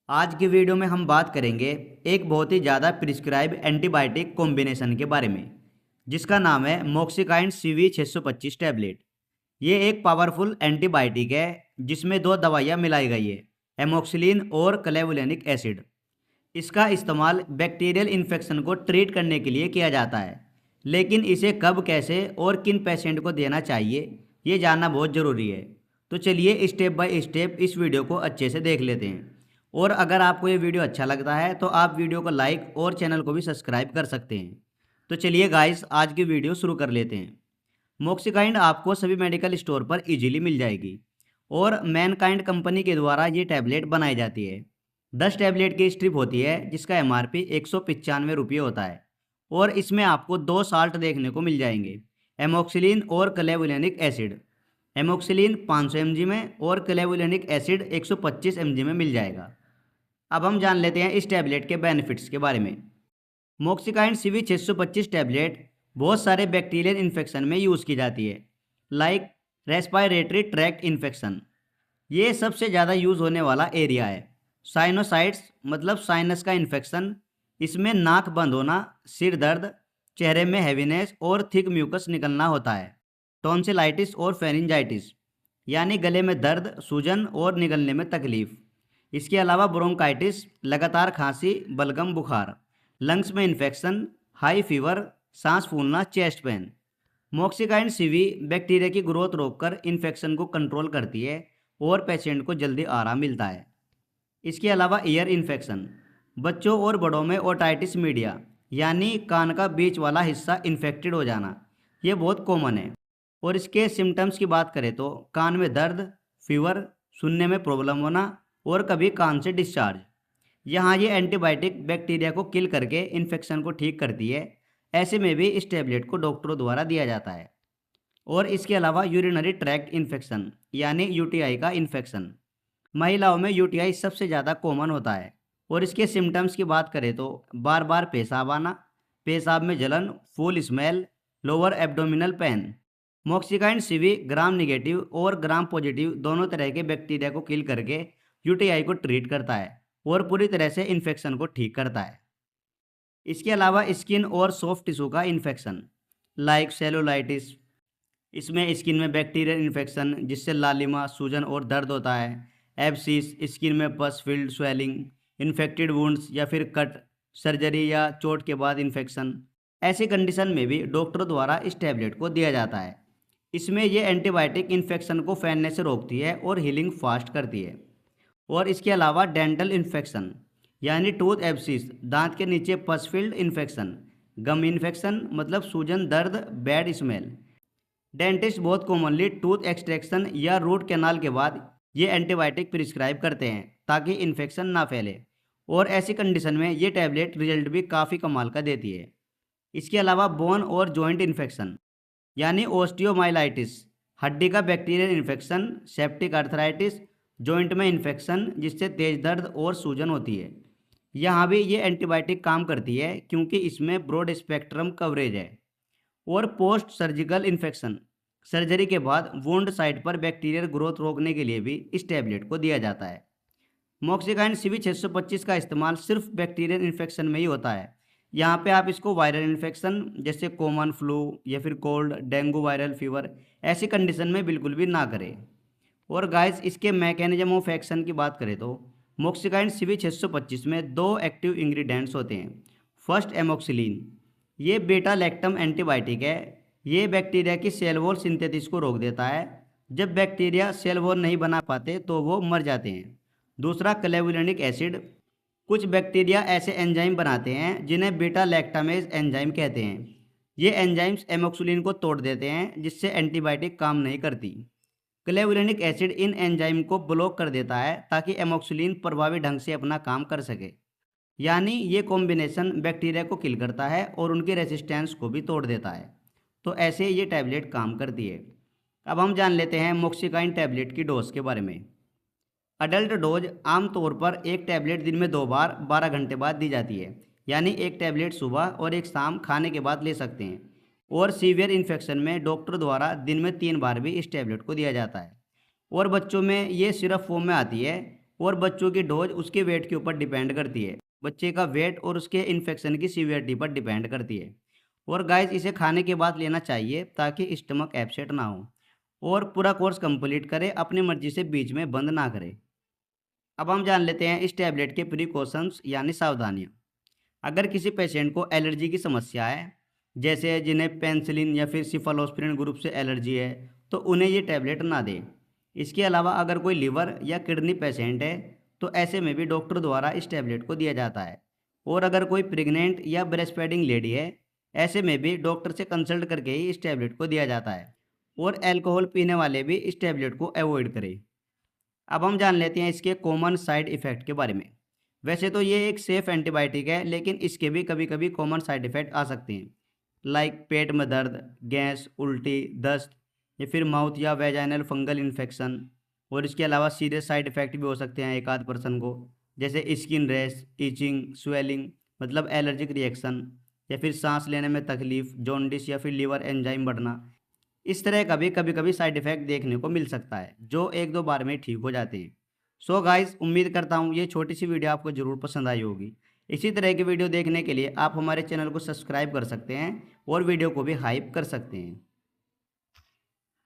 आज की वीडियो में हम बात करेंगे एक बहुत ही ज़्यादा प्रिस्क्राइब एंटीबायोटिक कॉम्बिनेशन के बारे में, जिसका नाम है मॉक्सिकाइन CV 625 टैबलेट। ये एक पावरफुल एंटीबायोटिक है जिसमें दो दवाइयाँ मिलाई गई है, एमोक्सिलिन और क्लेवुलेनिक एसिड। इसका इस्तेमाल बैक्टीरियल इन्फेक्शन को ट्रीट करने के लिए किया जाता है, लेकिन इसे कब, कैसे और किन पेशेंट को देना चाहिए ये जानना बहुत ज़रूरी है। तो चलिए स्टेप बाय स्टेप इस वीडियो को अच्छे से देख लेते हैं। और अगर आपको ये वीडियो अच्छा लगता है तो आप वीडियो को लाइक और चैनल को भी सब्सक्राइब कर सकते हैं। तो चलिए गाइस, आज की वीडियो शुरू कर लेते हैं। मोक्सिकाइंड आपको सभी मेडिकल स्टोर पर इजीली मिल जाएगी और मैनकाइंड कंपनी के द्वारा ये टैबलेट बनाई जाती है। 10 टैबलेट की स्ट्रिप होती है जिसका MRP 195 रुपये होता है और इसमें आपको दो साल्ट देखने को मिल जाएंगे, एमोक्सिलिन और क्लेवुलेनिक एसिड। एमोक्सिलिन 500 mg में और क्लेवुलेनिक एसिड 125 mg में मिल जाएगा। अब हम जान लेते हैं इस टैबलेट के बेनिफिट्स के बारे में। मोक्सिकाइंड CV 625 टैबलेट बहुत सारे बैक्टीरियल इन्फेक्शन में यूज़ की जाती है, लाइक रेस्पायरेटरी ट्रैक्ट इन्फेक्शन। ये सबसे ज़्यादा यूज़ होने वाला एरिया है। साइनोसाइट्स मतलब साइनस का इन्फेक्शन, इसमें नाक बंद होना, सिर दर्द, चेहरे में हैवीनेस और थिक म्यूकस निकलना होता है। टॉन्सिलाइटिस और फेरिंजाइटिस यानी गले में दर्द, सूजन और निगलने में तकलीफ। इसके अलावा ब्रोंकाइटिस, लगातार खांसी, बलगम बुखार, लंग्स में इन्फेक्शन, हाई फीवर, सांस फूलना, chest pain. Moxikind CV bacteria की ग्रोथ रोककर इन्फेक्शन को कंट्रोल करती है और पेशेंट को जल्दी आराम मिलता है। इसके अलावा ईयर इन्फेक्शन, बच्चों और बड़ों में ओटाइटिस मीडिया यानी कान का बीच वाला हिस्सा इन्फेक्टेड हो जाना, ये बहुत कॉमन है। और इसके सिम्टम्स की बात करें तो कान में दर्द, फीवर, सुनने में प्रॉब्लम होना और कभी कान से डिस्चार्ज। यहाँ ये एंटीबायोटिक बैक्टीरिया को किल करके इन्फेक्शन को ठीक करती है। ऐसे में भी इस टैबलेट को डॉक्टरों द्वारा दिया जाता है। और इसके अलावा यूरिनरी ट्रैक्ट इन्फेक्शन यानी UTI का इन्फेक्शन, महिलाओं में UTI सबसे ज़्यादा कॉमन होता है। और इसके सिम्टम्स की बात करें तो बार बार पेशाब आना, पेशाब में जलन, foul smell, lower abdominal pain. Moxikind CV gram negative और ग्राम पॉजिटिव दोनों तरह के बैक्टीरिया को किल करके UTI को ट्रीट करता है और पूरी तरह से इन्फेक्शन को ठीक करता है। इसके अलावा स्किन और सॉफ्ट टिश्यू का इन्फेक्शन, लाइक सेलुलाइटिस, इसमें स्किन में बैक्टीरियल इन्फेक्शन जिससे लालिमा, सूजन और दर्द होता है। एब्सिस, स्किन में पस फील्ड स्वेलिंग, इन्फेक्टेड वुंड्स या फिर कट, सर्जरी या चोट के बाद इन्फेक्शन। ऐसी कंडीशन में भी डॉक्टर द्वारा इस टैबलेट को दिया जाता है। इसमें ये एंटीबायोटिक इन्फेक्शन को फैलने से रोकती है और हीलिंग फास्ट करती है। और इसके अलावा डेंटल इन्फेक्शन यानी टूथ एब्सिस, दांत के नीचे पस फील्ड इन्फेक्शन, गम इन्फेक्शन मतलब सूजन, दर्द, बैड स्मेल। डेंटिस्ट बहुत कॉमनली टूथ एक्सट्रैक्शन या रूट कैनाल के बाद ये एंटीबायोटिक प्रिस्क्राइब करते हैं ताकि इन्फेक्शन ना फैले। और ऐसी कंडीशन में ये टैबलेट रिजल्ट भी काफ़ी कमाल का देती है। इसके अलावा बोन और जॉइंट इन्फेक्शन यानी ओस्टियोमाइलाइटिस, हड्डी का bacterial infection, septic arthritis, joint में इन्फेक्शन जिससे तेज दर्द और सूजन होती है। यहाँ भी ये एंटीबायोटिक काम करती है क्योंकि इसमें ब्रॉड स्पेक्ट्रम कवरेज है। और पोस्ट सर्जिकल इन्फेक्शन, सर्जरी के बाद वुंड साइट पर बैक्टीरियल ग्रोथ रोकने के लिए भी इस टैबलेट को दिया जाता है। मोक्सिकाइंड CV 625 का इस्तेमाल सिर्फ बैक्टीरियल इन्फेक्शन में ही होता है। यहाँ पे आप इसको वायरल इन्फेक्शन जैसे कॉमन फ्लू या फिर कोल्ड, डेंगू वायरल फीवर ऐसी कंडीशन में बिल्कुल भी ना करें। और गाइस, इसके मैकेनिज्म ऑफ एक्शन की बात करें तो मोक्सिकाइंड CV 625 में दो एक्टिव इंग्रेडिएंट्स होते हैं। फर्स्ट एमोक्सिलिन, ये बीटा लैक्टम एंटीबायोटिक है। ये बैक्टीरिया की सेल वॉल सिंथेसिस को रोक देता है। जब बैक्टीरिया सेल वॉल नहीं बना पाते तो वो मर जाते हैं। दूसरा क्लेवुलेनिक एसिड, कुछ बैक्टीरिया ऐसे एंजाइम बनाते हैं जिन्हें बीटा लैक्टामेज एंजाइम कहते हैं। ये एंजाइम्स एमोक्सिलिन को तोड़ देते हैं जिससे एंटीबायोटिक काम नहीं करती। क्लेवुलेनिक एसिड इन एंजाइम को ब्लॉक कर देता है ताकि एमोक्सिलिन प्रभावी ढंग से अपना काम कर सके। यानी ये कॉम्बिनेशन बैक्टीरिया को किल करता है और उनके रेसिस्टेंस को भी तोड़ देता है। तो ऐसे ये टैबलेट काम करती है। अब हम जान लेते हैं मोक्सिकाइन टैबलेट की डोज के बारे में। अडल्ट डोज आमतौर पर एक टैबलेट दिन में 2 बार 12 घंटे बाद दी जाती है, यानी एक टैबलेट सुबह और एक शाम खाने के बाद ले सकते हैं। और सीवियर इन्फेक्शन में डॉक्टर द्वारा दिन में 3 बार भी इस टैबलेट को दिया जाता है। और बच्चों में ये सिरप फॉर्म में आती है। और बच्चों की डोज उसके वेट के ऊपर डिपेंड करती है। बच्चे का वेट और उसके इन्फेक्शन की सीवियरिटी पर डिपेंड करती है। और गाइस इसे खाने के बाद लेना चाहिए ताकि स्टमक अपसेट ना हो। और पूरा कोर्स कंप्लीट करें, अपनी मर्जी से बीच में बंद ना करें। अब हम जान लेते हैं इस टैबलेट के प्रिकॉशंस यानी सावधानियाँ। अगर किसी पेशेंट को एलर्जी की समस्या है, जैसे जिन्हें पेनिसिलिन या फिर सिफलोस्पिरिन ग्रुप से एलर्जी है, तो उन्हें ये टैबलेट ना दें। इसके अलावा अगर कोई लिवर या किडनी पेशेंट है, तो ऐसे में भी डॉक्टर द्वारा इस टैबलेट को दिया जाता है। और अगर कोई प्रेग्नेंट या ब्रेस्ट फीडिंग लेडी है, ऐसे में भी डॉक्टर से कंसल्ट करके ही इस टैबलेट को दिया जाता है। और अल्कोहल पीने वाले भी इस टैबलेट को अवॉइड करें। अब हम जान लेते हैं इसके कॉमन साइड इफ़ेक्ट के बारे में। वैसे तो ये एक सेफ एंटीबायोटिक है, लेकिन इसके भी कभी कभी कॉमन साइड इफ़ेक्ट आ सकते हैं, लाइक पेट में दर्द, गैस, उल्टी, दस्त या फिर माउथ या वेजाइनल फंगल इन्फेक्शन। और इसके अलावा सीरियस साइड इफ़ेक्ट भी हो सकते हैं एक आध पर्सन को, जैसे स्किन रैश, ईचिंग, स्वेलिंग मतलब एलर्जिक रिएक्शन, या फिर सांस लेने में तकलीफ, जॉन्डिस या फिर लीवर एंजाइम बढ़ना। इस तरह का भी कभी कभी साइड इफ़ेक्ट देखने को मिल सकता है, जो एक दो बार में ठीक हो जाते हैं। सो गाइस, उम्मीद करता हूँ ये छोटी सी वीडियो आपको ज़रूर पसंद आई होगी। इसी तरह की वीडियो देखने के लिए आप हमारे चैनल को सब्सक्राइब कर सकते हैं और वीडियो को भी हाइप कर सकते हैं।